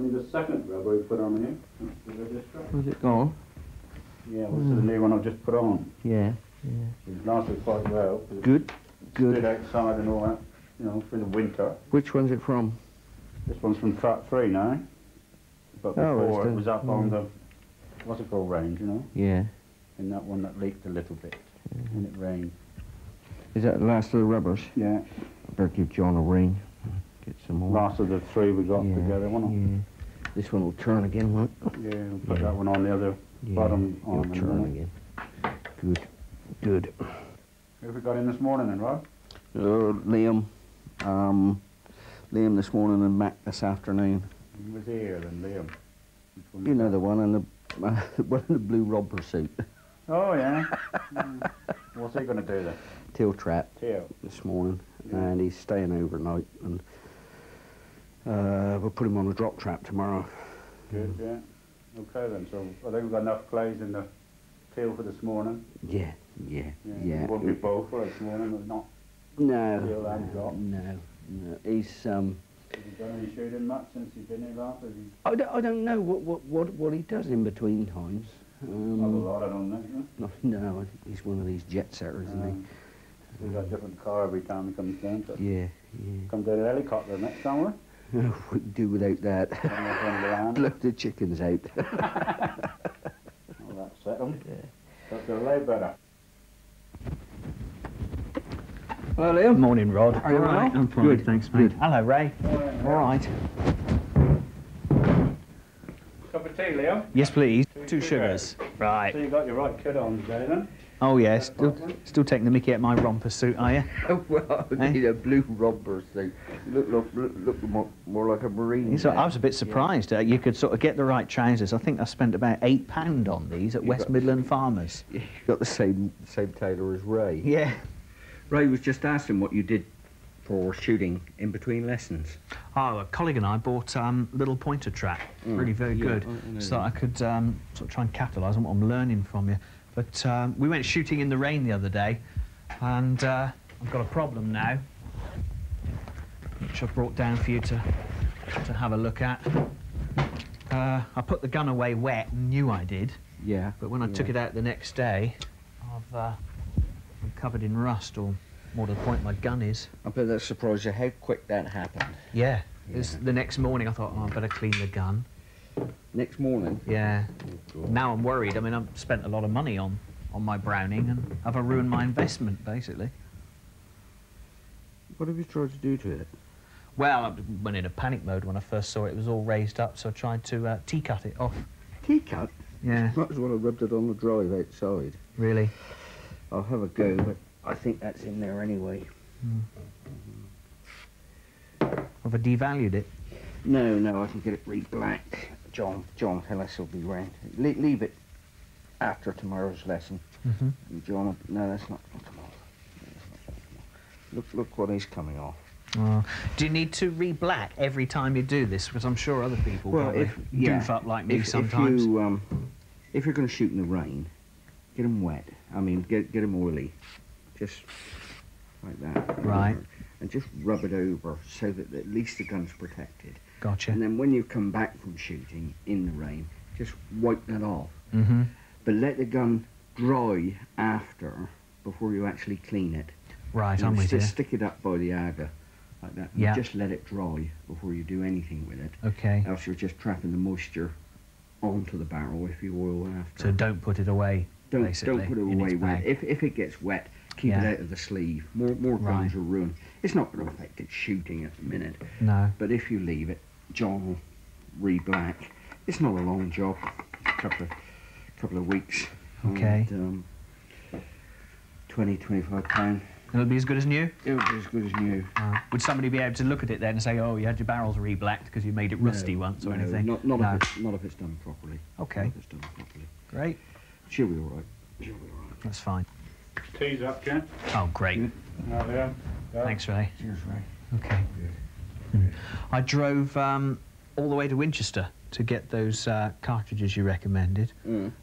from the second rubber we put on here. Was it gone? Yeah, this is the new one I've just put on. Yeah. It's lasted quite well. Good. Stood outside and all that, you know, through the winter. Which one's it from? This one's from Track 3 now. But before it was up on the, what's it called, range, you know? Yeah. And that one that leaked a little bit when it rained. Is that the last of the rubbers? Yeah. I better give John a ring. Get some more. Last of the 3 we got together, wasn't it? Yeah. This one will turn again, won't it? Yeah, we'll put that one on the other bottom arm. It'll turn again. Good. Who have we got in this morning then, Rod? Liam. Liam this morning and Mac this afternoon. He was here then, Liam. You know the one in the one in the blue romper suit. Oh yeah. What's he going to do then? Teal trap. Teal. This morning, and he's staying overnight, and we'll put him on a drop trap tomorrow. Good, yeah. Okay then, so I think we've got enough clays in the Teal for this morning. Yeah. It won't be both for this morning, but not. No. Teal and drop. No. He's Has he done any shooting much since he's been here last? I don't know what he does in between times. Not a lot, I don't know. No, he's one of these jet setters, isn't he? He's got a different car every time he comes down. So Yeah. Come down in a helicopter next summer. We can do without that. Blow the chickens out. Well, that's settled. But they'll lay better. Hello, Liam. Morning, Rod. Are you all right? I'm fine, Good. thanks, mate. Good. Hello, Ray. All right. Cup of tea, Leo? Yes, please. 2 sugars. So Right. you got your right kit on today, then? Oh, yeah. Still taking the mickey at my romper suit, are you? Well, I need a blue romper suit. Look more like a marine. So I was a bit surprised. You could sort of get the right trousers. I think I spent about £8 on these at West Midland Farmers. You got the same tailor as Ray. Yeah. Ray was just asking what you did for shooting in between lessons. Oh, a colleague and I bought a little pointer trap. Really very good. So that I could sort of try and capitalise on what I'm learning from you. But we went shooting in the rain the other day, and I've got a problem now, which I've brought down for you to have a look at. I put the gun away wet and knew I did. Yeah. But when I took it out the next day, I'm covered in rust, or more to the point, my gun is. I bet that surprised you how quick that happened. Yeah. The next morning I thought, oh, I better clean the gun. Next morning? Yeah. Oh, God. Now I'm worried. I mean, I've spent a lot of money on my Browning, and have I ruined my investment, basically? What have you tried to do to it? Well, I went in a panic mode when I first saw it. It was all raised up, so I tried to tea-cut it off. Tea-cut? Yeah. Might as well have rubbed it on the drive outside. Really? I'll have a go, but I think that's in there anyway. Have I devalued it? No, I can get it re-blacked. John Hillis will be round. Leave it after tomorrow's lesson. John, no, that's not tomorrow. Look what is coming off. Oh. Do you need to re-black every time you do this? Because I'm sure other people goof up like me sometimes. If you're going to shoot in the rain, get them wet. I mean, get them oily. Just like that. Right. And just rub it over so that at least the gun's protected. Gotcha. And then when you come back from shooting in the rain, just wipe that off. But let the gun dry after, before you actually clean it. Right, I'm with you. Stick it up by the agger, like that. Yeah. Just let it dry before you do anything with it. Okay. Else you're just trapping the moisture onto the barrel if you oil after. So don't put it away, basically. Don't put it away wet. If it gets wet, keep it out of the sleeve. More guns are ruined. It's not going to affect it shooting at the minute. No. But if you leave it, John will re-black. It's not a long job. A couple of weeks. Okay. And, £20–25. It'll be as good as new? It'll be as good as new. Would somebody be able to look at it then and say, oh, you had your barrels re-blacked because you made it rusty once or anything? Not if it's done properly. Okay. Not if it's done properly. Great. She'll be all right. That's fine. Tea's up, Ken. Oh, great. Yeah. Thanks, Ray. Cheers, Ray. Okay. I drove all the way to Winchester to get those cartridges you recommended.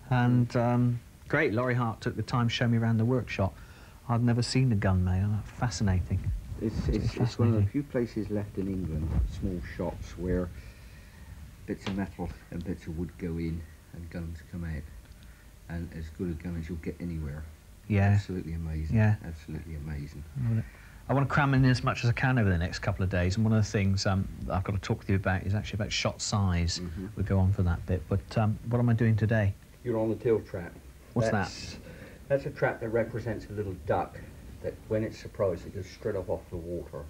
And great, Laurie Hart took the time to show me around the workshop. I'd never seen a gun made. Fascinating. It's one of the few places left in England, small shops, where bits of metal and bits of wood go in and guns come out, and as good a gun as you'll get anywhere. Yeah. Absolutely amazing. Yeah. Absolutely amazing. I want to cram in as much as I can over the next couple of days, and one of the things I've got to talk to you about is actually about shot size. We'll go on for that bit, but what am I doing today? You're on the Teal trap. What's that? That's a trap that represents a little duck that when it's surprised it goes straight up off the water.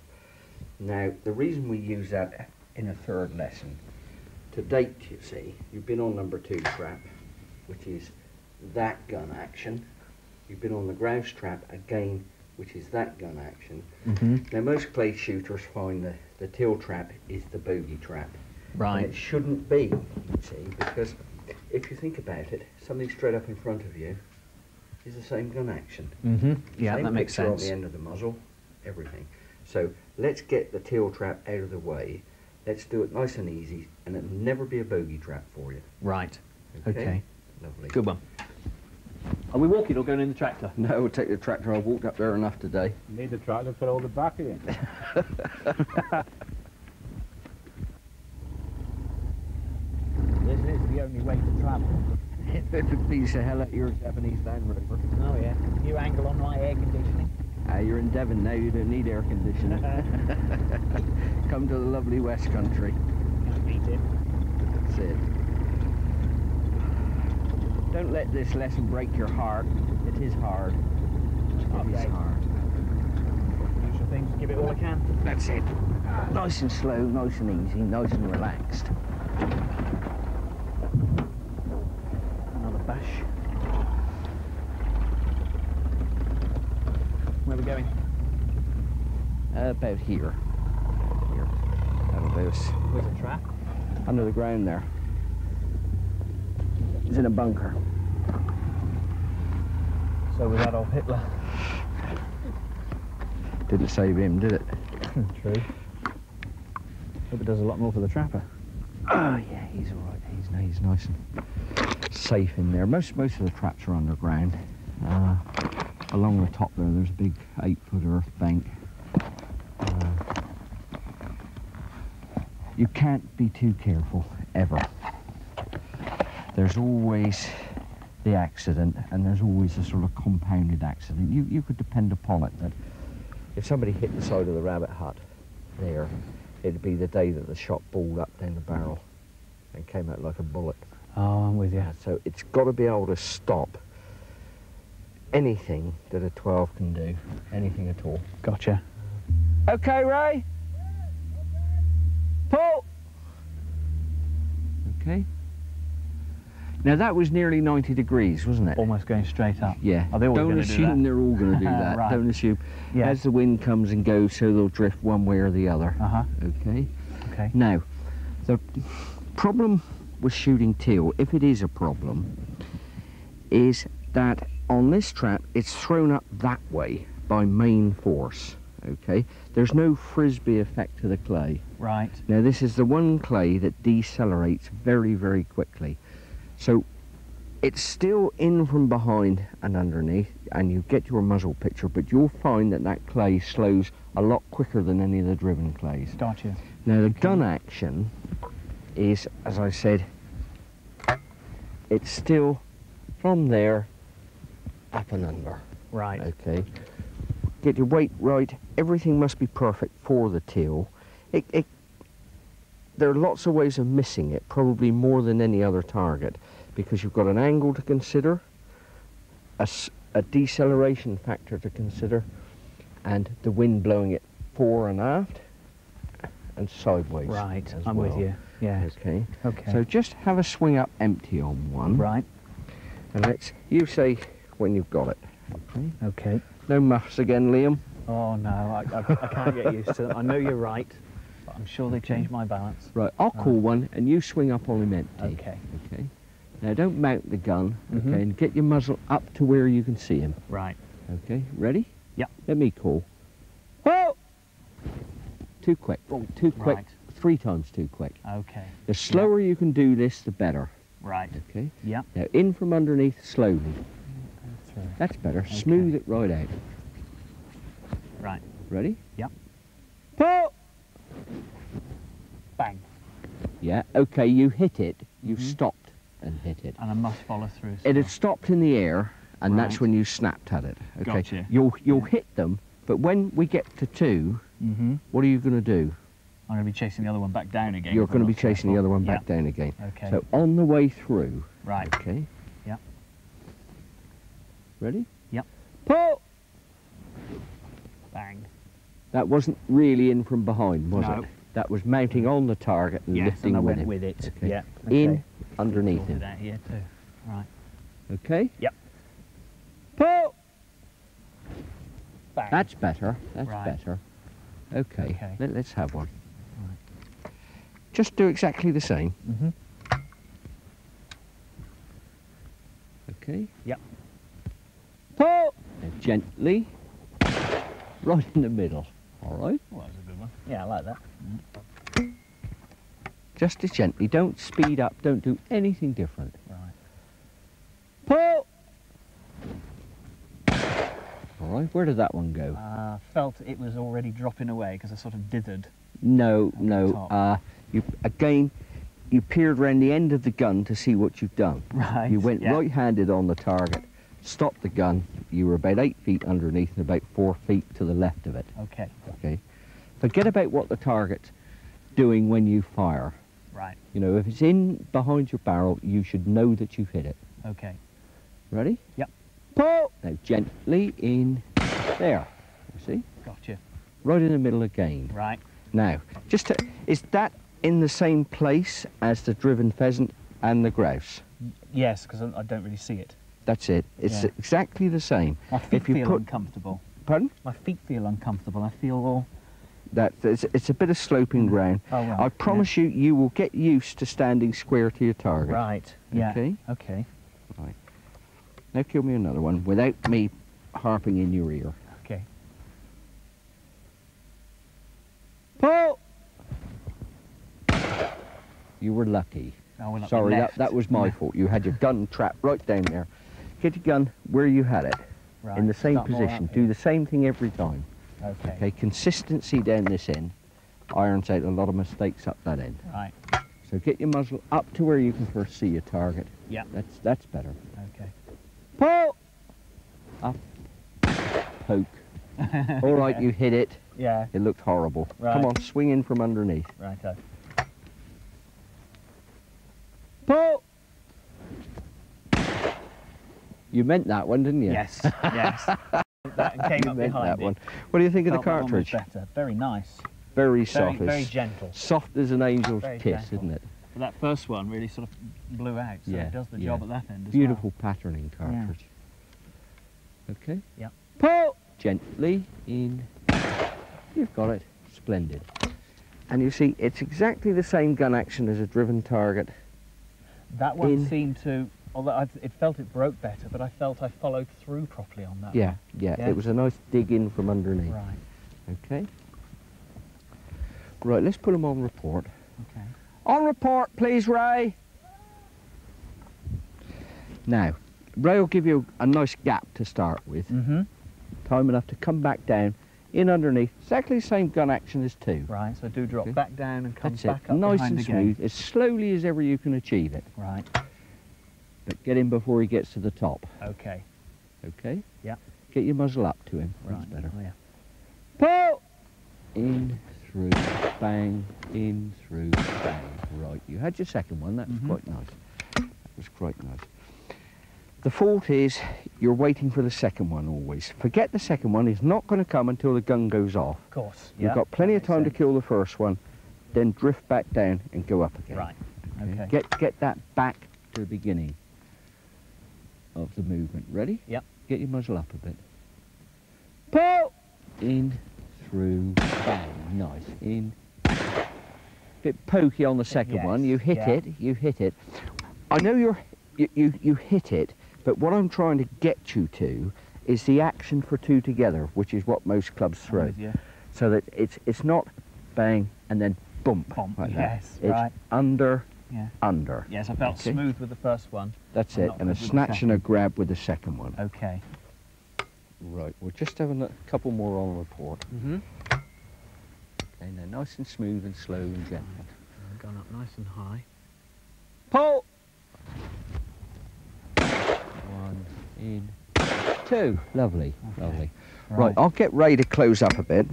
Now, the reason we use that in a third lesson, to date, you see, you've been on number 2 trap, which is that gun action. You've been on the grouse trap again, which is that gun action. Now, most clay shooters find the Teal trap is the bogey trap. Right. And it shouldn't be, you see, because if you think about it, something straight up in front of you is the same gun action. Yeah, Same that makes picture sense. on the end of the muzzle, everything. So let's get the Teal trap out of the way. Let's do it nice and easy, and it'll never be a bogey trap for you. Right. Okay. Lovely. Good one. Are we walking or going in the tractor? No, we'll take the tractor. I've walked up there enough today. Need the tractor to hold the back in. This is the only way to travel. It would be so hell at your Japanese Land Rover. Oh yeah. New angle on my air conditioning. You're in Devon now, you don't need air conditioning. Come to the lovely West Country. Can't beat it. That's it. Don't let this lesson break your heart. It is hard. It is hard. Usual things, give it all I can. That's it. Nice and slow, nice and easy, nice and relaxed. Another bash. Where are we going? About here. Here. That'll do us. Where's the trap? Under the ground there. He's in a bunker. So was Adolf Hitler. Didn't save him, did it? True. Hope it does a lot more for the trapper. Oh yeah, he's all right. He's nice and safe in there. Most of the traps are underground. Along the top there's a big 8-foot earth bank. You can't be too careful, ever. There's always the accident, and there's always a sort of compounded accident. You could depend upon it that if somebody hit the side of the rabbit hut there, it'd be the day that the shot balled up down the barrel and came out like a bullet. Oh, I'm with you. So it's got to be able to stop anything that a 12 can do, anything at all. Gotcha. Okay, Ray? Pull! Okay. Now that was nearly 90 degrees, wasn't it? Almost going straight up. Yeah. Are they all Don't going to do assume that? they're all going to do that. Right. Don't assume. Yeah. As the wind comes and goes, so they'll drift one way or the other. Okay. Okay. Now, the problem with shooting teal, if it is a problem, is that on this trap it's thrown up that way by main force. Okay. There's no frisbee effect to the clay. Right. Now this is the one clay that decelerates very, very quickly. So it's still in from behind and underneath, and you get your muzzle picture, but you'll find that that clay slows a lot quicker than any of the driven clays. Gotcha. Now the gun action is, as I said, it's still from there up and under. Right. Okay. Get your weight right. Everything must be perfect for the teal. There are lots of ways of missing it, probably more than any other target, because you've got an angle to consider, a deceleration factor to consider, and the wind blowing it fore and aft and sideways. Right. as I'm well. with you. Yeah. Okay. Okay. So just have a swing up empty on one. Right. And you say when you've got it. Okay. Okay. No muffs again, Liam. Oh no, I can't get used to them. I know you're right, but I'm sure they changed my balance. Right, I'll call one and you swing up on him empty. Okay. Okay. Now don't mount the gun, Mhm. okay, and get your muzzle up to where you can see him. Right. Okay, ready? Yep. Let me call. Whoa! Too quick. Too quick. Right. 3 times too quick. Okay. The slower you can do this, the better. Right. Okay. Yep. Now in from underneath slowly. Through. That's better. Smooth it right out. Right. Ready? Yep. Pull! Bang. Yeah, okay, you hit it, you stopped and hit it. And I must follow through. It had stopped in the air, and that's when you snapped at it. Okay, Gotcha. You'll hit them, but when we get to 2, what are you going to do? I'm going to be chasing the other one back down again. You're going to be chasing the other one back down again. Okay. So on the way through. Right. Okay. Yep. Ready? Yep. Pull! Bang. That wasn't really in from behind, was No. it? That was mounting on the target and lifting and I with went him. with it. Okay. Yeah. In, underneath Sorted him. out here too. Right. Okay? Yep. Pull! Bang. That's better. That's Right. better. Okay. Okay. Let's have one. Right. Just do exactly the same. Okay. Yep. Pull! Now gently. Right in the middle. All right? Well, that was a good one. Yeah, I like that. Just as gently. Don't speed up. Don't do anything different. Right. Pull! All right. Where did that one go? Felt it was already dropping away because I sort of dithered. No, the no. top. You peered round the end of the gun to see what you've done. Right. You went right-handed on the target, stopped the gun. You were about 8 feet underneath and about 4 feet to the left of it. Okay. Okay. Forget about what the target's doing when you fire. Right. You know, if it's in behind your barrel, you should know that you've hit it. Okay. Ready? Yep. Pull! Now gently in. There. You see? Gotcha. Right in the middle again. Right. Now, is that in the same place as the driven pheasant and the grouse? Yes, because I don't really see it. That's it. It's Yeah. exactly the same. My feet If you feel put- uncomfortable. Pardon? My feet feel uncomfortable. I feel all... It's a bit of sloping ground. Oh, right. I promise you, you will get used to standing square to your target. Right. Yeah. Okay. Okay. Right. Now kill me another one without me harping in your ear. Okay. Pull! You were lucky. Oh, well, Sorry, that was my fault. You had your gun trapped right down there. Get your gun where you had it, Right. in the same Start more position. up Do here. the same thing every time. Okay. Okay, consistency down this end irons out a lot of mistakes up that end. Right. So get your muzzle up to where you can first see your target. Yeah. That's better. Okay. Pull! Up. Poke. All right, you hit it. Yeah. It looked horrible. Right. Come on, swing in from underneath. Righto. Pull! You meant that one, didn't you? Yes. Yes. That came You up meant behind that me. one. What do you think of the Felt that one was cartridge? better. Very nice. Very soft. Very gentle. Soft as an angel's Very kiss, gentle. isn't it? But that first one really sort of blew out, so it does the job at that end as Beautiful patterning cartridge. Okay? Yeah. Pull! Gently in. You've got it. Splendid. And you see, it's exactly the same gun action as a driven target. well. That one seemed to, although it felt it broke better, but I felt I followed through properly on that Yeah, one. yeah. It was a nice dig in from underneath. Right. Okay? Right, let's put them on report. Okay. On report, please, Ray. Now, Ray will give you a nice gap to start with. Mm-hmm. Time enough to come back down, in underneath. Exactly the same gun action as 2. Right, so do drop back down and come That's back it. up Nice behind and again. smooth, as slowly as ever you can achieve it. Right. But get him before he gets to the top. Okay. Okay? Yeah. Get your muzzle up to him. Right. That's better. Oh, yeah. Pull! In, through, bang, in, through, bang. Right, you had your second one. That was quite nice. That was quite nice. The fault is you're waiting for the second one always. Forget the second one. It's not going to come until the gun goes off. Of course. You've got plenty of time to kill the first one, then drift back down and go up again. Right. Okay. Get that back to the beginning of the movement. Ready? Yep. Get your muzzle up a bit. Pull! In, through, bang. Nice. In. Bit pokey on the second one. You hit it. You hit it. I know you hit it, but what I'm trying to get you to is the action for 2 together, which is what most clubs throw. So that it's not bang and then bump. Like that. Yes, it's right. under, Yeah. under. Yes, I felt smooth with the first one. That's I'm it, not and a good with the snatch and a second. grab with the second one. Okay. Right, we're just having a couple more on report. Mm-hmm. Okay, now nice and smooth and slow and gentle. gone up nice and high. Pull! 1 in 2. Lovely, Okay. lovely. Right, I'll get Ray to close up a bit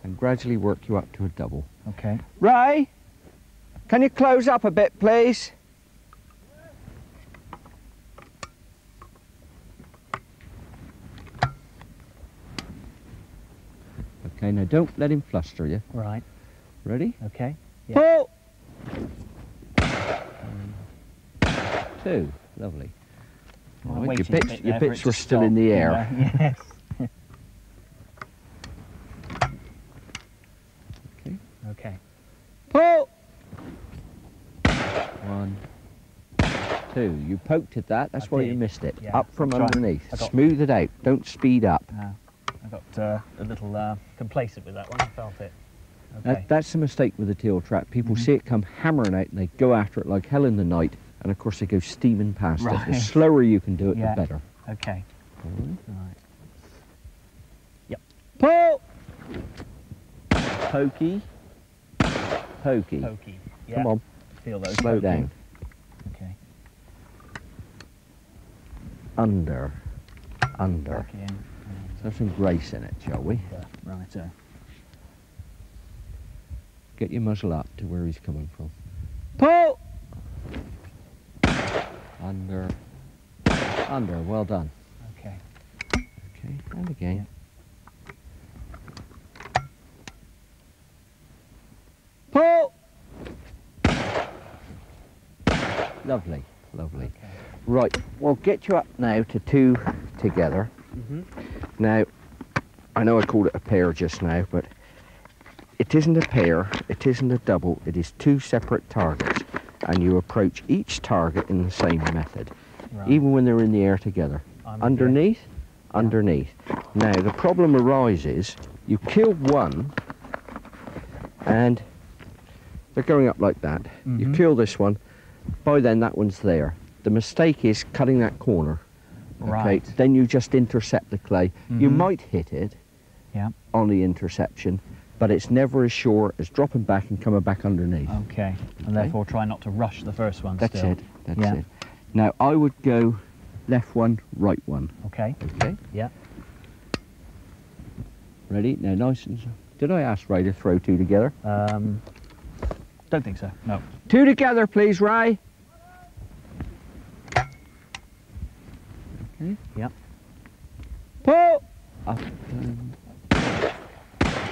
and gradually work you up to a double. Okay. Ray, can you close up a bit, please? Okay, now don't let him fluster you. Right. Ready? Okay. Yeah. Pull! 2. Lovely. Well, Right, waiting your a bits, bit your there for bits it were to still stop, in the you air. know, Yes. Okay. Okay. Pull! 1, 2. You poked at that, that's I why you did, missed it. yeah. Up from I tried. underneath. I got- Smooth it out. Don't speed up. I got a little complacent with that one. I felt it. Okay. That's the mistake with the teal trap. People Mhm. see it come hammering out and they go after it like hell in the night, and of course they go steaming past it. The Right. slower you can do it, Yeah. the better. Okay. Alright. Right. Yep. Pull! Pokey. Pokey. Pokey. Yeah. Come on, Feel those. slow poking. down. Okay. Under. Under. Back in. And Let's have some grace in it, shall we? Righto. Get your muzzle up to where he's coming from. Pull! Under. Under. Well done. Okay. Okay, and again. Pull! Lovely, lovely. Okay. Right, we'll get you up now to 2 together. Mhm. Now, I know I called it a pair just now, but it isn't a pair, it isn't a double, it is 2 separate targets. And you approach each target in the same method, Right. even when they're in the air together. I'm with you. Underneath, underneath. Now, the problem arises, you kill one, and they're going up like that. You Mhm. kill this one, by then that one's there. The mistake is cutting that corner. Okay, Right. then you just intercept the clay. You Mhm. might hit it Yeah. on the interception, but it's never as sure as dropping back and coming back underneath. Okay. And therefore try not to rush the first one That's still. it, that's Yeah. it. Now I would go left one, right one. Okay. Okay, Yeah. ready? Now nice and... Did I ask Ray to throw 2 together? Don't think so. No. 2 together, please, Ray. Okay. Yep. Pull! Up and...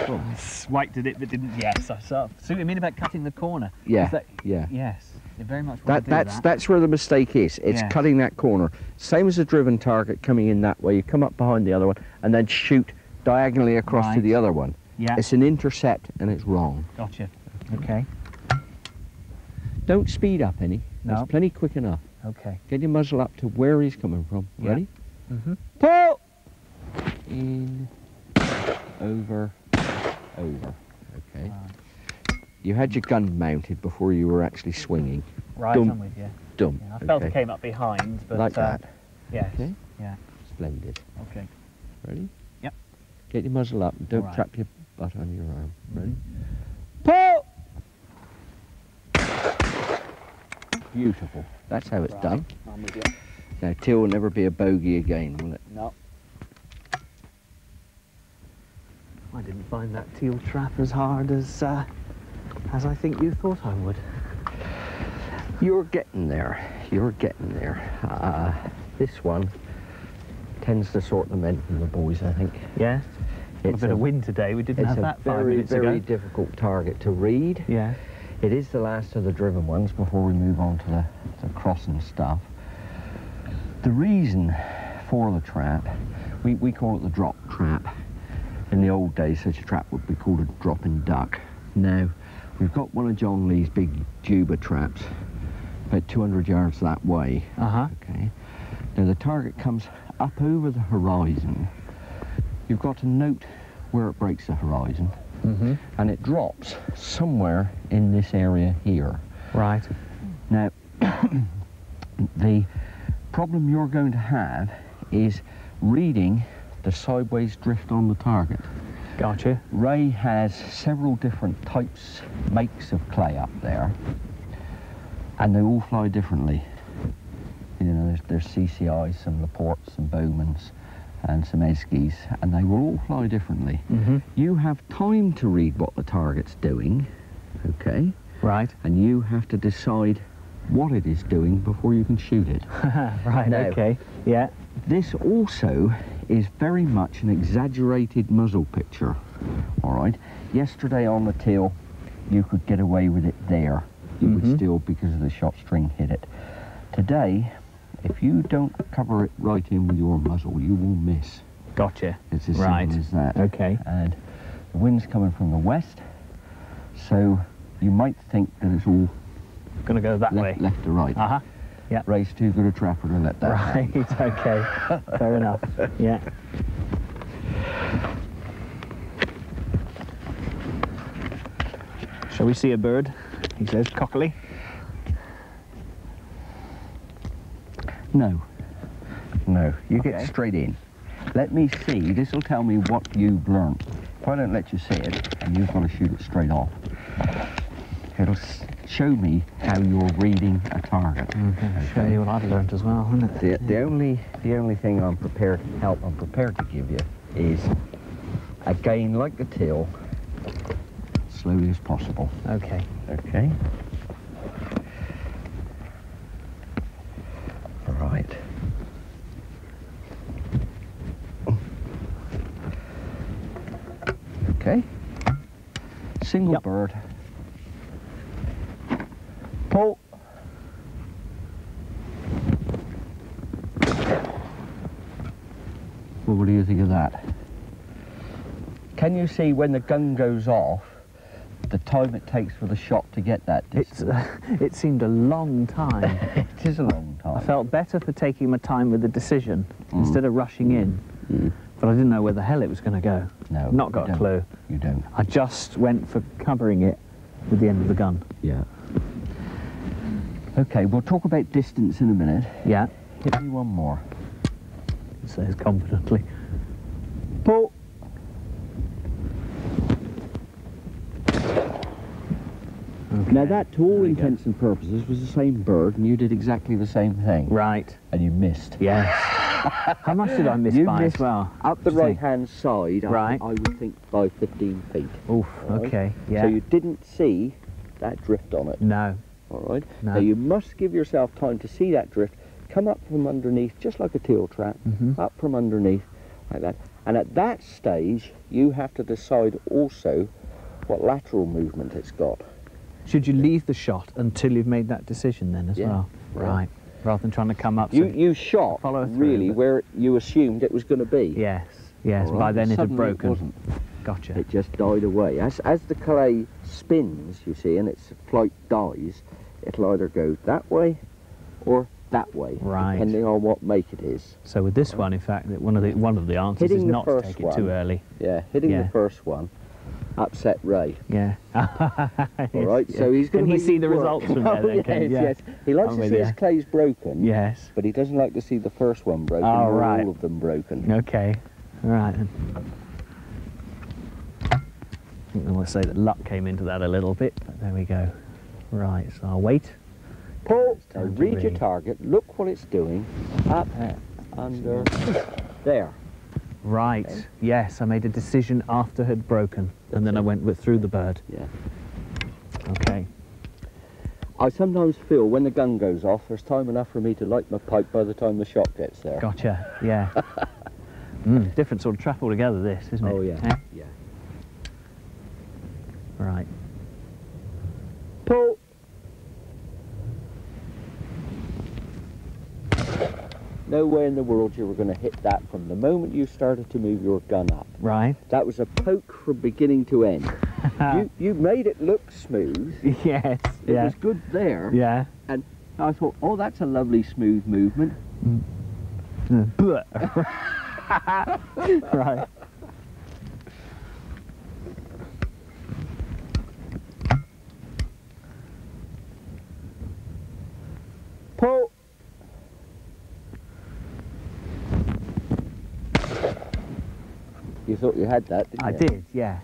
Oh. Swiped at it but didn't. Yes. I saw. See what you mean about cutting the corner? Yeah, Is that- yeah. Yes. You very much want to do that. That's where the mistake is. It's Yes. cutting that corner. Same as a driven target coming in that way. You come up behind the other one and then shoot diagonally across to Right. the other one. Yeah. It's an intercept and it's wrong. Gotcha. Okay. Don't speed up any. That's No. plenty quick enough. Okay. Get your muzzle up to where he's coming from. Yeah. Ready? Mhm. Pull! In, over, over. Okay. You had your gun mounted before you were actually swinging. Right. Dum. I'm with you. Dumb. Yeah, I felt okay. it came up behind, but Like that. Yes. Okay. Yeah. Splendid. Okay. Ready? Yep. Get your muzzle up and don't Right. trap your butt on your arm. Ready? Mm-hmm. Pull! Beautiful. That's how it's Right. done. I'm with you. Now, Teal will never be a bogey again, will it? No. I didn't find that teal trap as hard as I think you thought I would. You're getting there. You're getting there. This one tends to sort the men from the boys, I think. Yeah. A It's bit of wind today. We didn't It's have a that 5 very, minutes very ago. difficult target to read. Yeah. It is the last of the driven ones before we move on to the crossing stuff. The reason for the trap, we call it the drop trap. In the old days, such a trap would be called a dropping duck. Now, we've got one of John Lee's big juba traps, about 200 yards that way. Uh-huh. Okay. Now the target comes up over the horizon. You've got to note where it breaks the horizon. Mm-hmm. And it drops somewhere in this area here. Right. Now, the problem you're going to have is reading the sideways drift on the target. Gotcha. Ray has several different types, makes of clay up there, and they all fly differently. You know, there's CCIs, some Laportes, some Bowmans, and some Eskies, and they will all fly differently. You have time to read what the target's doing, okay? Right. And you have to decide what it is doing before you can shoot it. Right, now, okay, yeah. This also is very much an exaggerated muzzle picture, all right? Yesterday on the Teal, you could get away with it there. You would still, because of the shot string, hit it. Today, if you don't cover it right in with your muzzle, you will miss. Gotcha. It's as right. simple as that. Okay. And the wind's coming from the west, so you might think that it's all Gonna go that way. left to right. Uh-huh. Yeah. Ray's too good a trapper to let that happen. Right, okay. Fair enough. Yeah. Shall we see a bird? He says, cockily. No. No. You Okay. get straight in. Let me see. This will tell me what you've learnt. If I don't let you see it, and you've got to shoot it straight off, it'll show me how you're reading a target. Okay. Show you what I've learnt as well, isn't it? The only thing I'm prepared to give you is, again, like the Teal, slowly as possible. Okay. Okay. Right. Okay. Single Yep. bird. Pull. Well, what do you think of that? Can you see when the gun goes off, the time it takes for the shot to get that distance? It seemed a long time. It is a long time. I felt better for taking my time with the decision instead of rushing in. But I didn't know where the hell it was going to go. No. Not got a clue. You don't. I just went for covering it with the end of the gun. Yeah. Okay, we'll talk about distance in a minute. Yeah. Hit me one more. He says confidently. Pull. Okay. Now that, to all There we go. intents and purposes, was the same bird, and you did exactly the same thing. Right. And you missed. Yes. How much did I miss You by missed as well? Up the Do you think? right-hand side, Right. I would think by 15 feet. Oof, All right? okay, yeah. So you didn't see that drift on it. No. All right. No. Now you must give yourself time to see that drift. Come up from underneath, just like a Teal trap. Up from underneath, like that. And at that stage, you have to decide also what lateral movement it's got. Should you leave the shot until you've made that decision then as Yeah. well? Yeah. Right. Rather than trying to come up. You shot follow through, really but- where you assumed it was going to be. Yes. Yes. All By right? then it had Suddenly broken. It wasn't. Gotcha. It just died away. As the clay spins, you see, and its flight dies, it'll either go that way or that way, Right. depending on what make it is. So with this one, in fact, one of the answers Hitting is the not to first take it too one. early. Yeah, hitting Yeah. the first one upset Ray. Yeah. All right, so he's going Can to he see the results from there? Oh, Then, can he? yes, Yeah. yes. He likes I'm to with see you. his clays broken, Yes. but he doesn't like to see the first one broken Oh, or right. all of them broken. Okay. Right. then. I think I want to say that luck came into that a little bit, but there we go. Right, so I'll wait. Pull. Now time to read your read. target, look what it's doing, up, under, there. Right. Okay. Yes, I made a decision after it had broken, and then I went through the bird. Yeah. Okay. I sometimes feel when the gun goes off, there's time enough for me to light my pipe by the time the shot gets there. Gotcha. Yeah. Different sort of trap altogether, this, isn't it? Oh, yeah. Eh? Yeah. Right. Pull. No way in the world you were going to hit that from the moment you started to move your gun up. Right. That was a poke from beginning to end. you made it look smooth. Yes. It Yeah. was good there. Yeah. And I thought, oh, that's a lovely smooth movement. Right. Pull. You thought you had that, didn't you? I did, yeah.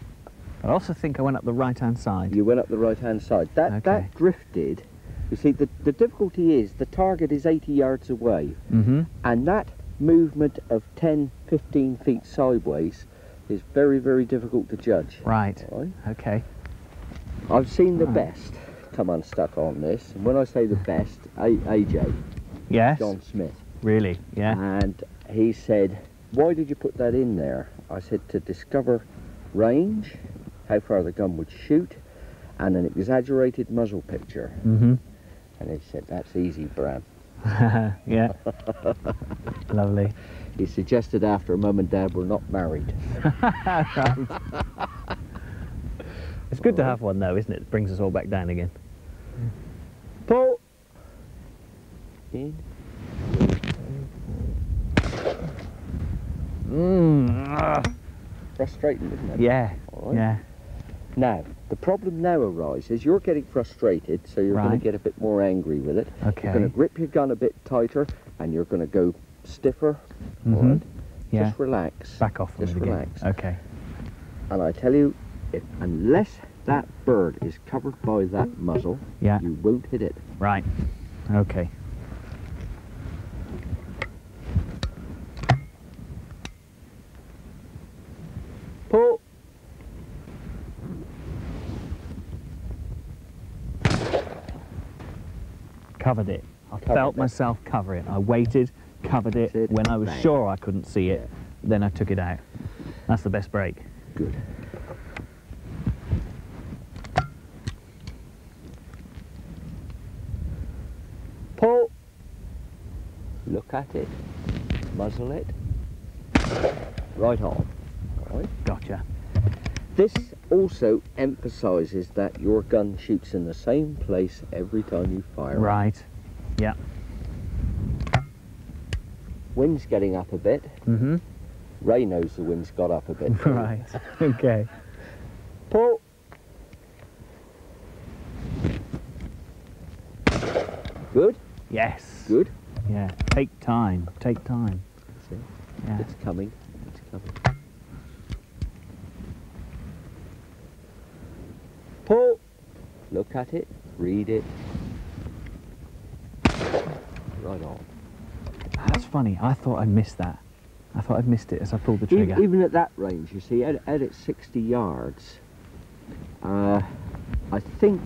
I also think I went up the right-hand side. You went up the right-hand side. That drifted. You see, the difficulty is the target is 80 yards away, and that movement of 10, 15 feet sideways is very, very difficult to judge. Right. Okay. I've seen the best come unstuck on this, and when I say the best, AJ. Yes. John Smith. Really? Yeah. And he said, "Why did you put that in there?" I said, "To discover range, how far the gun would shoot, and an exaggerated muzzle picture." And he said, "That's easy, Bram." Yeah. Lovely. He suggested after Mum and Dad were not married. Right. It's good to have one though, isn't it? It brings us all back down again. Pull. In. Frustrating, isn't it? Yeah. Yeah. Now, the problem now arises, you're getting frustrated, so you're going to get a bit more angry with it. Okay. You're going to grip your gun a bit tighter, and you're going to go stiffer. All right? Yeah. Just relax. Back off from Just it again. relax. Okay. And I tell you, unless that bird is covered by that muzzle, you won't hit it. Right. Okay. Pull. Covered it. I felt myself cover it. I waited, covered it. When I was sure I couldn't see it, then I took it out. That's the best break. Good. Pull. Look at it. Muzzle it. Right on. All right. Gotcha. This also emphasises that your gun shoots in the same place every time you fire. Right. Yeah. Wind's getting up a bit. Ray knows the wind's got up a bit. Right. Okay. Pull. Good. Yes. Good. Yeah. Take time. Take time. See? Yeah. It's coming. It's coming. Pull. Look at it. Read it. Right on. That's funny. I thought I missed that. I thought I'd missed it as I pulled the trigger. Even at that range, you see, at its 60 yards, I think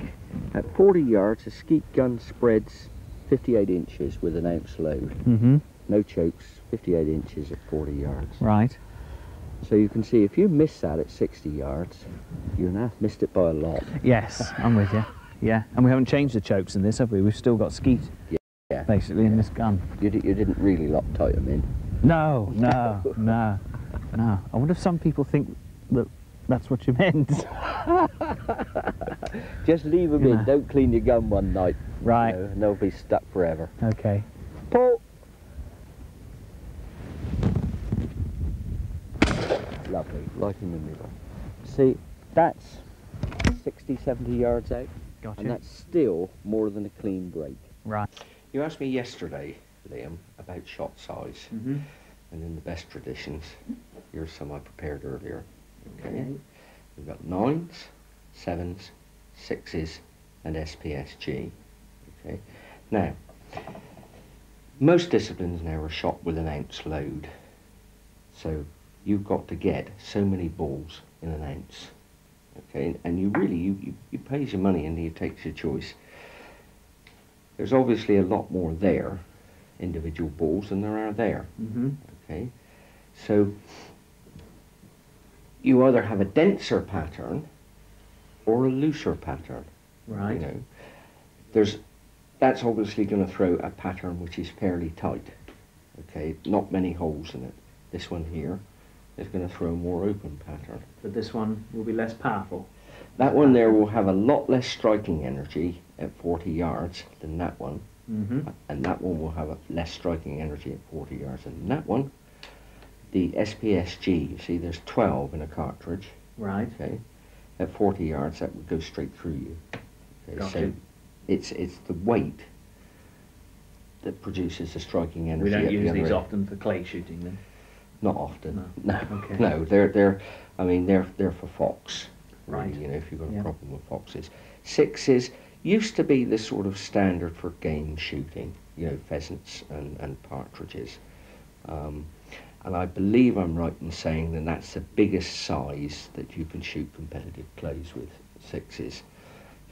at 40 yards, a skeet gun spreads 58 inches with an ounce load. No chokes, 58 inches at 40 yards. Right. So you can see if you miss that at 60 yards, you have missed it by a lot. Yes, I'm with you. Yeah, and we haven't changed the chokes in this, have we? We've still got skeet, basically, in this gun. You didn't really Loctite them in. No, no, no, no. I wonder if some people think that that's what you meant. Just leave them in. Don't clean your gun one night. Right. You know, and they'll be stuck forever. Okay. Pull. Lovely. Right in the middle. See, that's 60, 70 yards out. Gotcha. And that's still more than a clean break. Right. You asked me yesterday, Liam, about shot size. And in the best traditions, here's some I prepared earlier. Okay. We've got 9s, 7s, 6s, and SPSG. Okay. Now, most disciplines now are shot with an ounce load. So you've got to get so many balls in an ounce. Okay, and you really, you pays your money and you takes your choice. There's obviously a lot more there, individual balls, than there are there. Okay, so you either have a denser pattern or a looser pattern. Right. You know, that's obviously going to throw a pattern which is fairly tight. Okay, not many holes in it. This one here is going to throw a more open pattern. But this one will be less powerful. That one there will have a lot less striking energy at 40 yards than that one. And that one will have a less striking energy at 40 yards than that one. The SPSG, you see there's 12 in a cartridge. Right. Okay. At 40 yards that would go straight through you. Okay, Gotcha. so it's the weight that produces the striking energy. We don't at the use other these end. often for clay shooting then? Not often. No. Okay. No. They're for fox. Right. You know, if you've got a problem with foxes. 6s used to be the sort of standard for game shooting. You know, pheasants and partridges. And I believe I'm right in saying that that's the biggest size that you can shoot competitive clays with, 6s.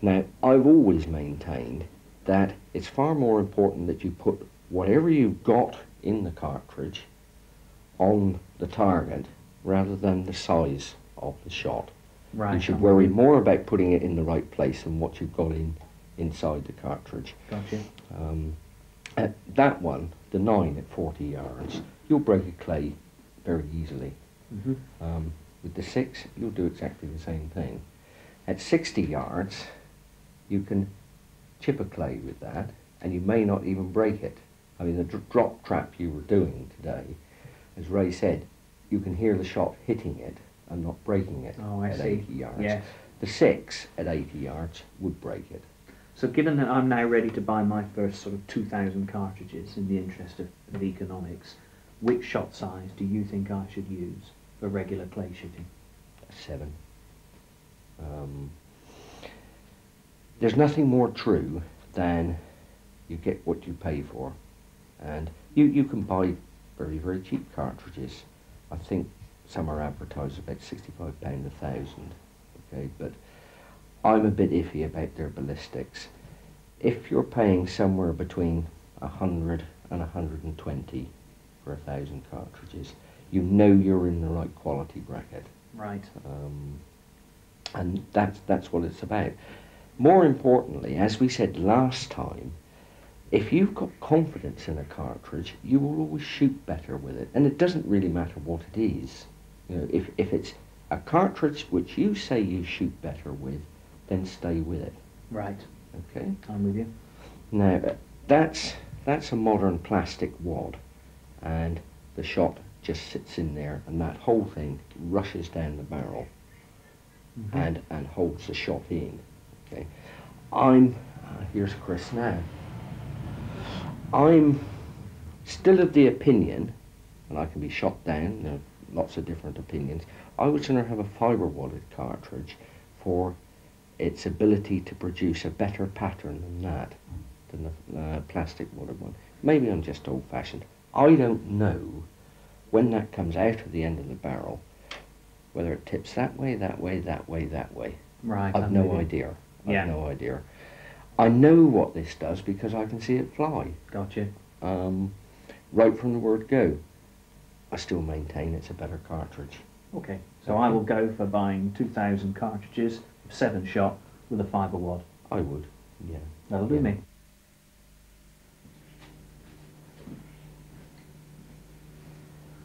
Now, I've always maintained that it's far more important that you put whatever you've got in the cartridge on the target rather than the size of the shot. Right. You should worry more about putting it in the right place than what you've got inside the cartridge. Gotcha. That one, the 9 at 40 yards, you'll break a clay very easily. With the 6, you'll do exactly the same thing. At 60 yards, you can chip a clay with that, and you may not even break it. I mean, the drop trap you were doing today, as Ray said, you can hear the shot hitting it and not breaking it at 80 yards. Yes. The 6 at 80 yards would break it. So given that I'm now ready to buy my first sort of 2,000 cartridges in the interest of economics, which shot size do you think I should use for regular clay shooting? 7. There's nothing more true than you get what you pay for. And you can buy very, very cheap cartridges. I think some are advertised about £65 a thousand. Okay, but I'm a bit iffy about their ballistics. If you're paying somewhere between 100 and 120 for 1,000 cartridges, you know you're in the right quality bracket. Right. And that's what it's about. More importantly, as we said last time, if you've got confidence in a cartridge, you will always shoot better with it. And it doesn't really matter what it is. You know, if it's a cartridge which you say you shoot better with, then stay with it. Right. Okay? I'm with you. Now, that's a modern plastic wad, and the shot just sits in there, and that whole thing rushes down the barrel and holds the shot in. Okay? Here's Chris now. I'm still of the opinion, and I can be shot down, there are lots of different opinions, I would sooner have a fibre-wadded cartridge for its ability to produce a better pattern than the plastic-wadded one. Maybe I'm just old-fashioned. I don't know when that comes out of the end of the barrel, whether it tips that way, that way, that way, that way. Right. I've no idea. I've no idea. I know what this does because I can see it fly. Gotcha. Right from the word go. I still maintain it's a better cartridge. Okay. So I will go for buying 2,000 cartridges, 7-shot with a fibre wad. I would, yeah. That'll do me.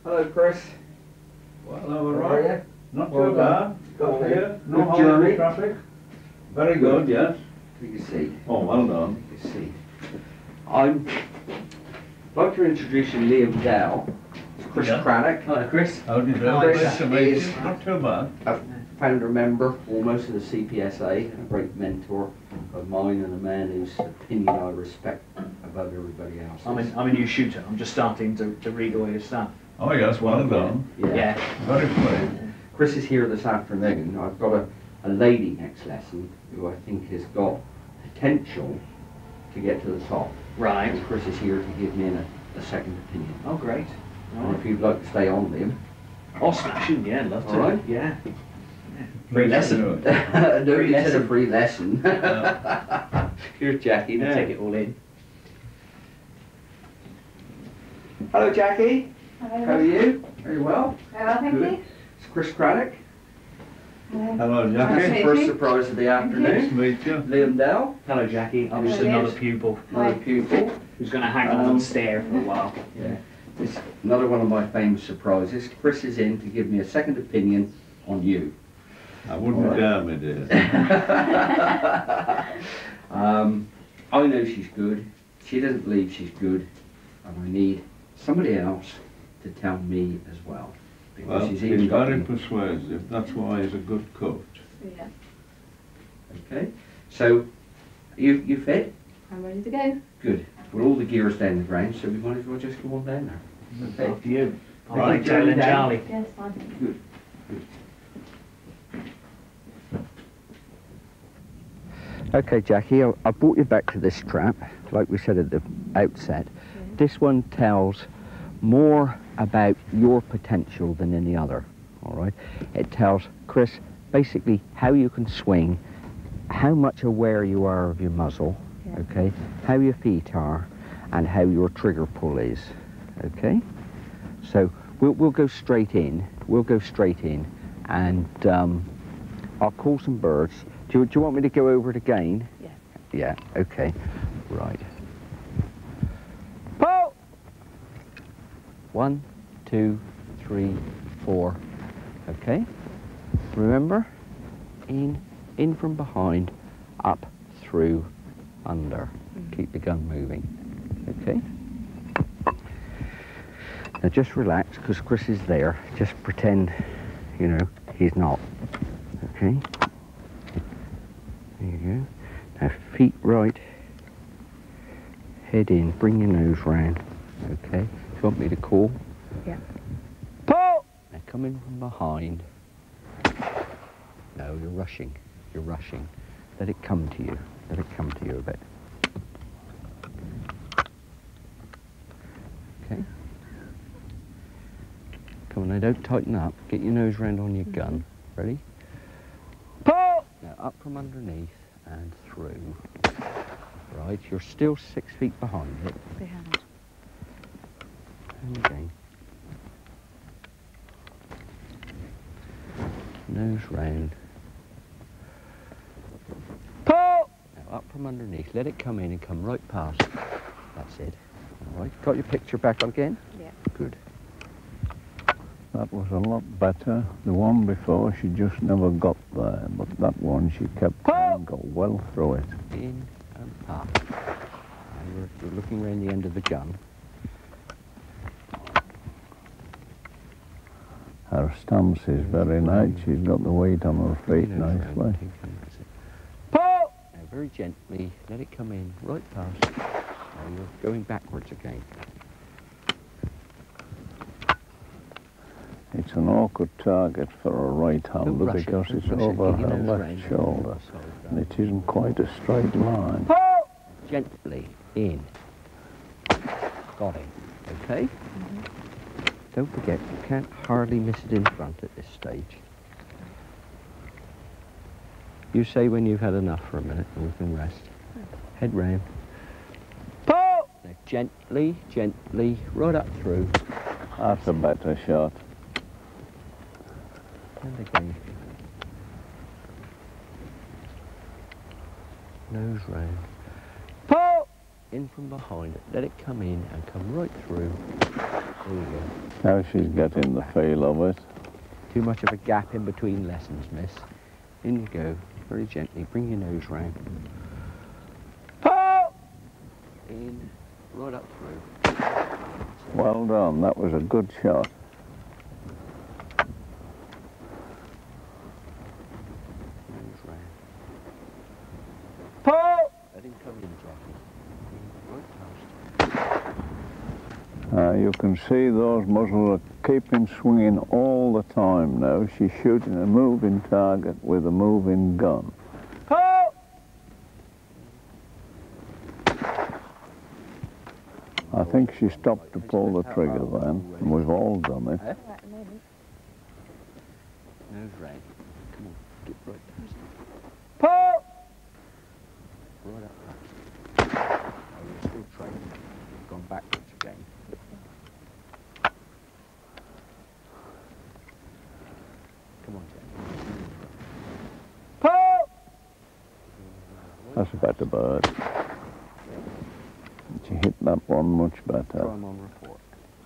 Hello, Chris. Well, all How are right. you? Not Well too done. bad. Got here. No Good holiday journey. traffic. Very good, yes. Take a seat. Oh, well done. Take a seat. I'd like to introduce you Liam Dow. Chris Cradock. Hello, Chris. How do you do? Chris Nice to meet is- you. Not too bad. A founder member almost of the CPSA, a great mentor of mine and a man whose opinion I respect above everybody else's. I'm a new shooter. I'm just starting to read all your stuff. Oh, yes, well done. Yeah. Very quick. Chris is here this afternoon. I've got a lady next lesson who I think has got potential to get to the top. Right. And Chris is here to give me a second opinion. Oh, great. And if you'd like to stay on, Liam. Oh, smashing, yeah, love to. All right. Yeah. Free lesson. No, Free you said a lesson. free lesson. Here's Jacky now. Take it all in. Hello, Jacky. Hello. How are you? Very well. Very well, thank Good. you. It's Chris Cradock. Hello. Hello, Nice Jacky. to meet First you. surprise of the Nice to afternoon. meet you. Liam Dow, Hello, Jacky. I'm just Hello, another Liz. pupil another pupil. who's going to hang on and stare for a while. Yeah. It's another one of my famous surprises. Chris is in to give me a second opinion on you. I wouldn't All right. dare, my dear. I know she's good. She doesn't believe she's good. And I need somebody else to tell me as well. Because Well, she's he's even got very me. persuasive. That's why he's a good coach. Yeah. Okay. So, you fit? I'm ready to go. Good. Put all the gears down the ground, so we might as well just go on down there. Okay. After you. All right, Teal and Charlie. Yes, fine. Good. Okay, Jackie, I brought you back to this trap, like we said at the outset. Yeah. This one tells more about your potential than any other, all right? It tells, Chris, basically how you can swing, how much aware you are of your muzzle, Yeah. okay, how your feet are, and how your trigger pull is, okay? So we'll go straight in, and I'll call some birds. Do you want me to go over it again? Yeah. Yeah, okay, right. Pull! 1, 2, 3, 4, okay? Remember, in from behind, up, through, under. Keep the gun moving, okay? Now just relax, because Chris is there. Just pretend, you know, he's not, okay? There you go. Now feet right, head in, bring your nose round, okay? You want me to call? Yeah. Pull! Now come in from behind. No, you're rushing. Let it come to you. Let it come to you a bit. Okay. Come on, now don't tighten up. Get your nose round on your gun. Ready? Pull! Now up from underneath and through. Right, you're still 6 feet behind it. Behind. And again. Nose round. Pull! Now up from underneath. Let it come in and come right past. That's it. All right, got your picture back again? Yeah. Good. That was a lot better. The one before, she just never got there, but that one she kept and got well through it. In and up. And you're looking around the end of the gun. Her stance is very nice. She's got the weight on her feet nicely. Pull! Now very gently, let it come in right past. Now you're going backwards again. It's an awkward target for a right-hander Don't rush it, because don't it's rush it. over Get your her nose left round. shoulder, and it isn't quite a straight line. Pull! Gently in. Got it. Okay? Don't forget, you can't hardly miss it in front at this stage. You say when you've had enough for a minute and we can rest. Head round. Pull! Now gently, gently, right up through. That's a better shot. And again. Nose round. Pull! In from behind it. Let it come in and come right through. There you go. Now she's getting the feel of it. Too much of a gap in between lessons, miss. In you go. Very gently. Bring your nose round. Pull! In. Right up through. Well done. That was a good shot. Nose round. Pull! Let him come in, Jackie. Right past. You can see those muzzles are keeping swinging all the time now. She's shooting a moving target with a moving gun. Pull! I think she stopped to pull the trigger then, and we've all done it. Right, a moment. Nose round. Come on, get right past. Pull! Right up past. Oh, you're still trailing. You've gone backwards again. Come on, Jack. Pull! That's a better bird. She hit that one much Try better. 'em on report.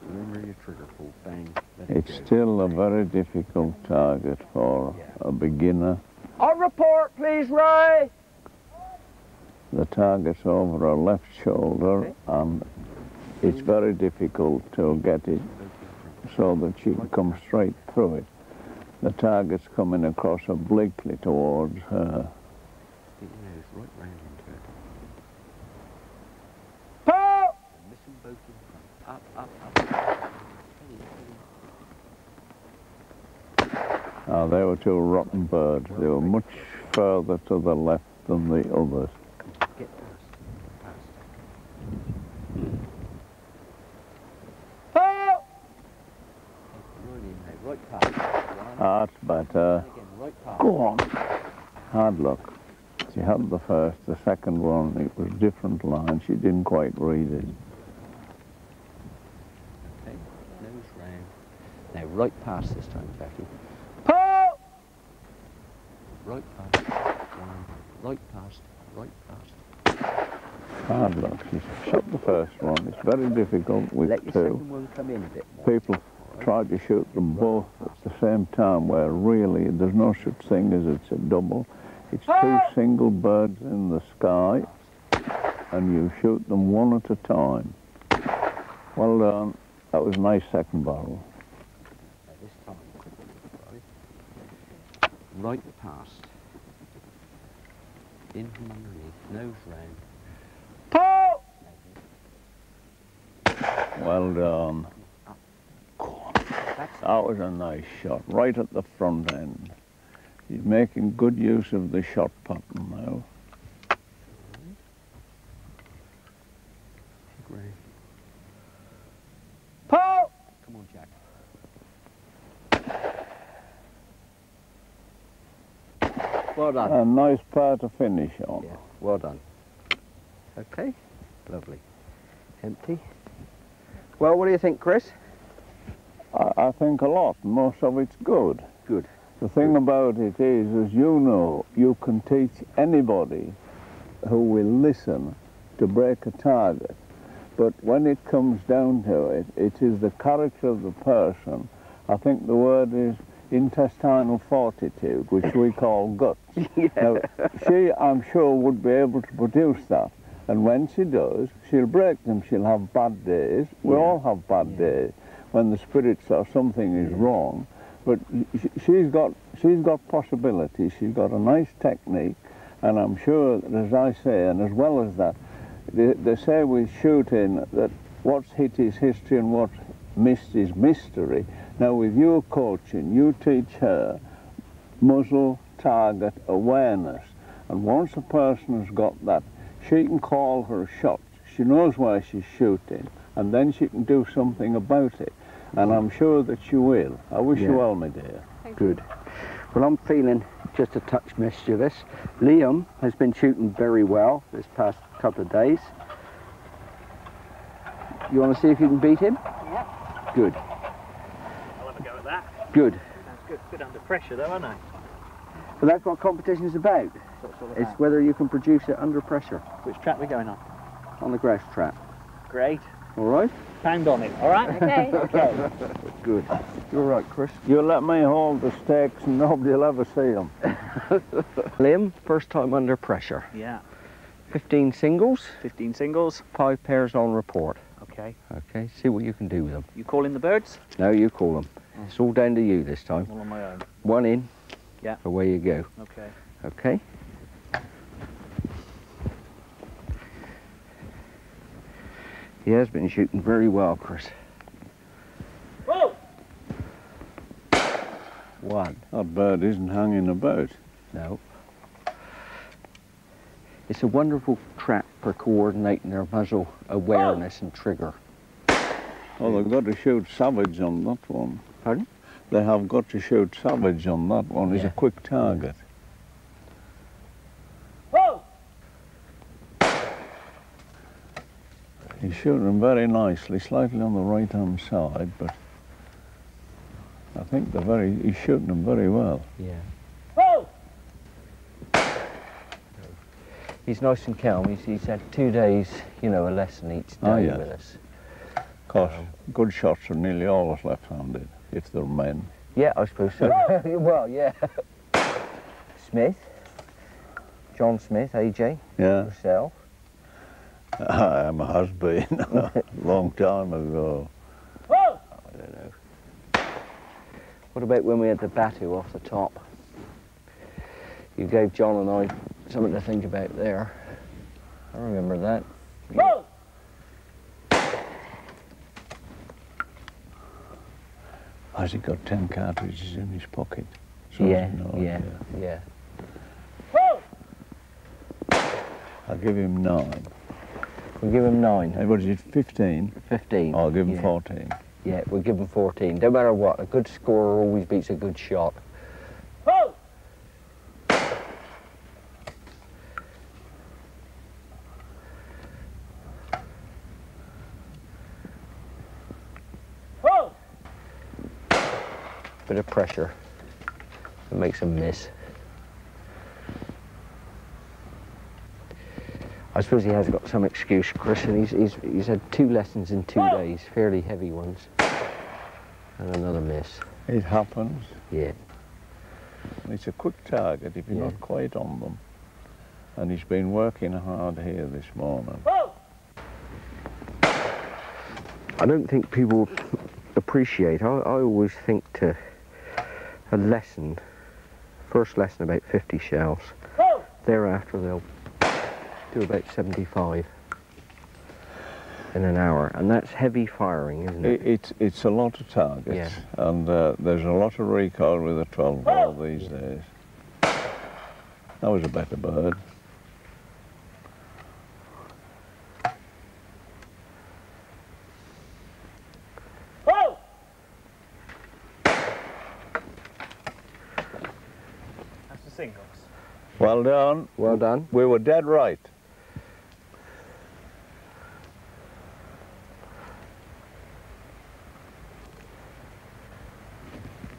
Remember your trigger pull. Bang. Let it It's go. still a very difficult target for a beginner. On report, please, Ray! The target's over her left shoulder, and it's very difficult to get it so that she can come straight through it. The target's coming across obliquely towards her. Get your nose right round into it. Pull! And miss them both in front. Up, up, up. Steady, steady. They were two rotten birds. They were much further to the left than the others. Get past. Oh! Right past. That's better. Again, right past. Go on. Hard luck. She had the first, the second one, it was different line. She didn't quite read it. Okay, nose round. Now right past this time, Jacky. Oh! Right past. One. Right past. Right past. Hard luck. She shot the first one. It's very difficult with Let your two. second one come in a bit more. People try to shoot them both at the same time, where really there's no such thing as it's a double. It's two single birds in the sky, and you shoot them one at a time. Well done. That was a nice second barrel. Now this time, right past. In from underneath, nose round. Well done. That was a nice shot, right at the front end. He's making good use of the shot pattern now. Come on, Jack. Well done. A nice pair to finish on. Yeah, well done. Okay, lovely. Empty. Well, what do you think, Chris? I think a lot. Most of it's good. Good. The thing about it is, as you know, you can teach anybody who will listen to break a target. But when it comes down to it, it is the character of the person. I think the word is intestinal fortitude, which we call guts. Yeah. Now, she, I'm sure, would be able to produce that. And when she does, she'll break them. She'll have bad days. We all have bad days when the spirits or something is wrong. But she's got possibilities. She's got a nice technique, and I'm sure that, as I say, and as well as that, they say with shooting that what's hit is history and what's missed is mystery. Now with your coaching, you teach her muzzle, target, awareness, and once a person has got that, she can call her shots. She knows where she's shooting, and then she can do something about it. And I'm sure that she will. I wish you well, my dear. Good. Well, I'm feeling just a touch mischievous. Liam has been shooting very well this past couple of days. You want to see if you can beat him? Yeah. Good. I'll have a go at that. Good. Sounds good. Good under pressure, though, aren't I? But that's what competition's about. It's whether you can produce it under pressure. Which trap we're going on? On the grouse trap. Great. All right? Pound on it, all right? Okay. Okay. Good. You're right, Chris. You let me hold the stakes and nobody will ever see them. Liam, first time under pressure. Yeah. 15 singles, 15 singles. 5 pairs on report. Okay. Okay, see what you can do with them. You calling the birds? No, you call them. It's all down to you this time. All on my own. One in. Yeah. Away you go. Okay. Okay. He has been shooting very well, Chris. Whoa! One. That bird isn't hanging about. No. It's a wonderful trap for coordinating their muzzle awareness and trigger. Oh, they've got to shoot savage on that one. Pardon? They have got to shoot savage on that one. It's a quick target. Whoa! He's shooting them very nicely, slightly on the right-hand side, but I think he's shooting them very well. Yeah. Whoa! He's nice and calm. He's had 2 days, you know, a lesson each day with us. Of course, good shots are nearly always left-handed, if they're men. Yeah, I suppose so. Well, yeah. Smith. John Smith, AJ. Yeah. Yourself. I has been a long time ago. Whoa! I don't know. What about when we had the Batu off the top? You gave John and I something to think about there. I remember that. Whoa! Has he got 10 cartridges in his pocket? So Yeah, no, yeah. Whoa! I'll give him 9. We'll give him 9. Hey, what is it, 15? 15. I'll give him yeah. 14. Yeah, we'll give him 14. No matter what, a good scorer always beats a good shot. Whoa! Whoa! Bit of pressure. It makes him miss. I suppose he has got some excuse, Chris, and he's had 2 lessons in 2 days, fairly heavy ones. And another miss. It happens. Yeah. It's a quick target if you're not quite on them. And he's been working hard here this morning. Whoa! I don't think people appreciate. I always think to a lesson, first lesson about 50 shells. Whoa! Thereafter they'll do about 75 in an hour, and that's heavy firing, isn't it? It's a lot of targets, Yeah. and there's a lot of recoil with a 12 ball these days. That was a better bird. Whoa! That's the singles. Well done. Well done. We were dead right.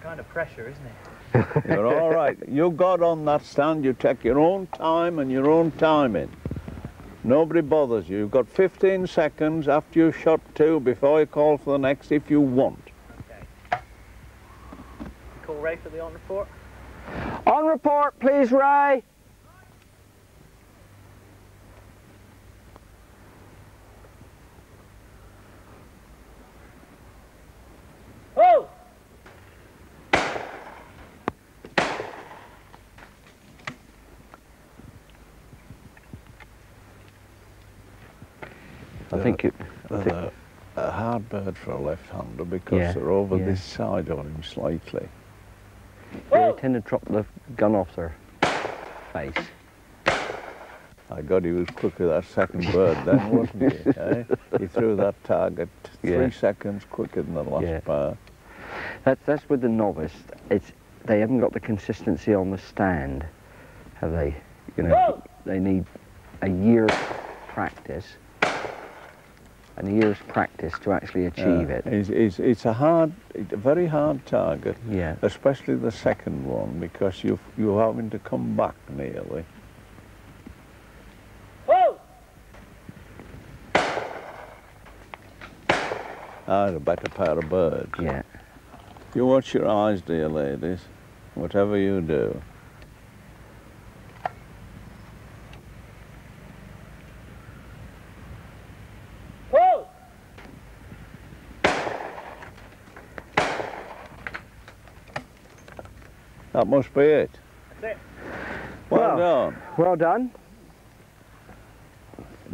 Kind of pressure, isn't it? You're all right. You got on that stand, you take your own time and your own timing. Nobody bothers you. You've got 15 seconds after you shot 2 before you call for the next if you want. Okay. Call Ray for the on report. On report, please, Ray. Whoa! I think it. They're a hard bird for a left-hander because Yeah, they're over yeah. this side of him slightly. They tend to drop the gun off their face. I God, he was quicker that second bird then, wasn't he? Eh? He threw that target 3 seconds quicker than the last bird. That's with the novice. They haven't got the consistency on the stand, have they? You know, they need a year's practice. And a year's practice to actually achieve it. It's a very hard target, Yeah. especially the second one, because you're having to come back nearly. Whoa! That's a better pair of birds. Yeah. You watch your eyes, dear ladies, whatever you do. Whoa! That must be it. That's it. Well done. Well done.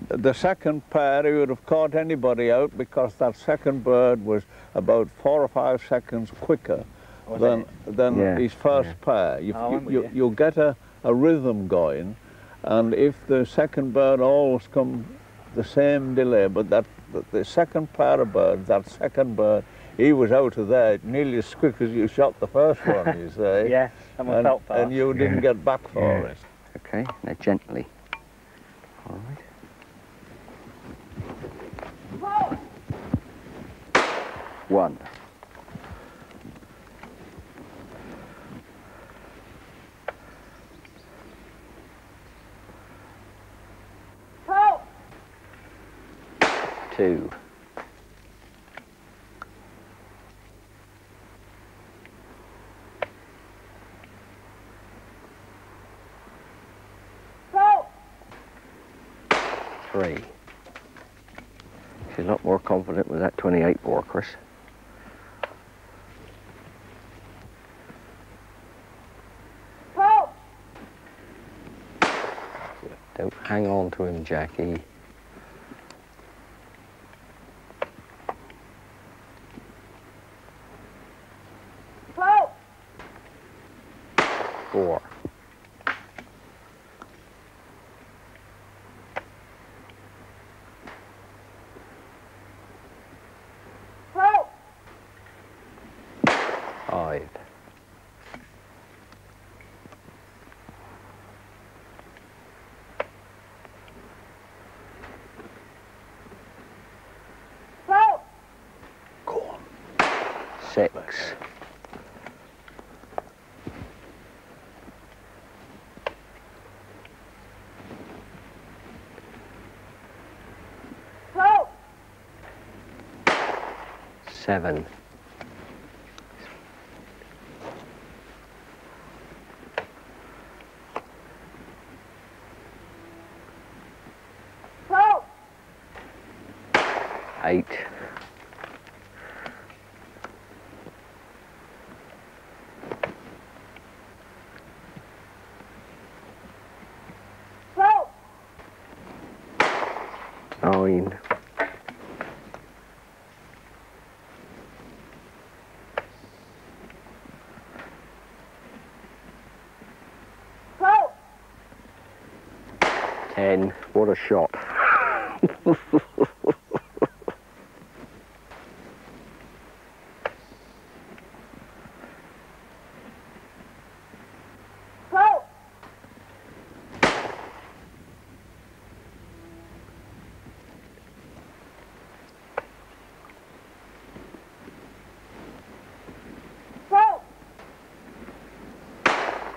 The second pair, he would have caught anybody out because that second bird was about 4 or 5 seconds quicker than Yeah, his first yeah. pair. Oh, I'm with you. You get a rhythm going, and if the second bird always come the same delay, but the second pair of birds, that second bird, he was out of there nearly as quick as you shot the first one, you say. Yeah, that one felt fast. And you didn't get back for it. Okay, now gently. All right. Whoa! 1. Help! 2. Help! 3. She's a lot more confident with that 28 bore, Chris. Help! Don't hang on to him, Jackie. Help! 4. Help! 5. 6. 7. 8. 9. 10. What a shot.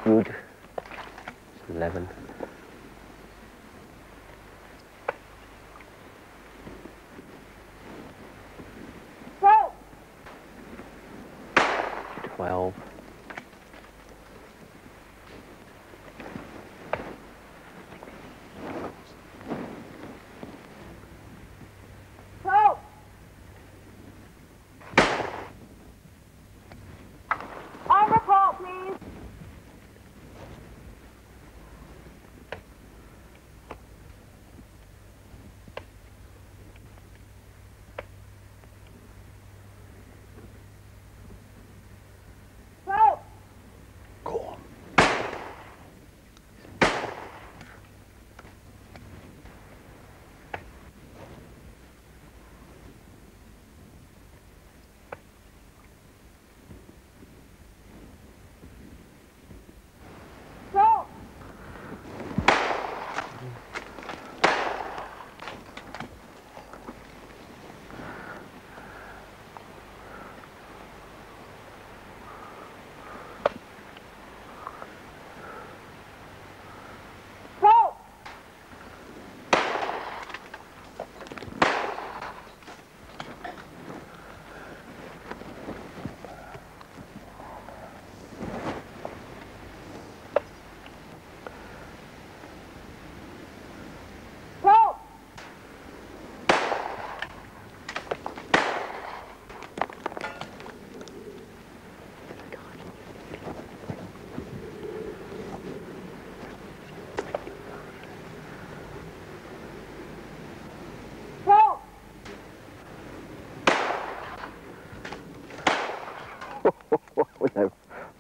Good. 11. 12.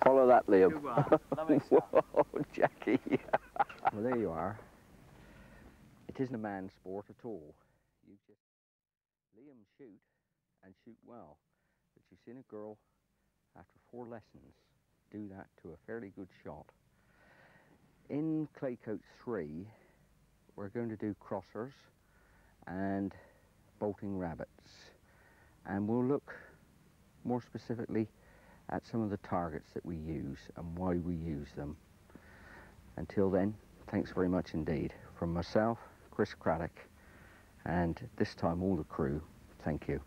Follow that, Liam. Whoa, Jacky. Well, there you are. It isn't a man's sport at all. You just Liam shoot and shoot well. But you've seen a girl after 4 lessons do that to a fairly good shot. In clay coat 3, we're going to do crossers and bolting rabbits, and we'll look more specifically at some of the targets that we use and why we use them. Until then, thanks very much indeed. From myself, Chris Cradock, and this time all the crew, thank you.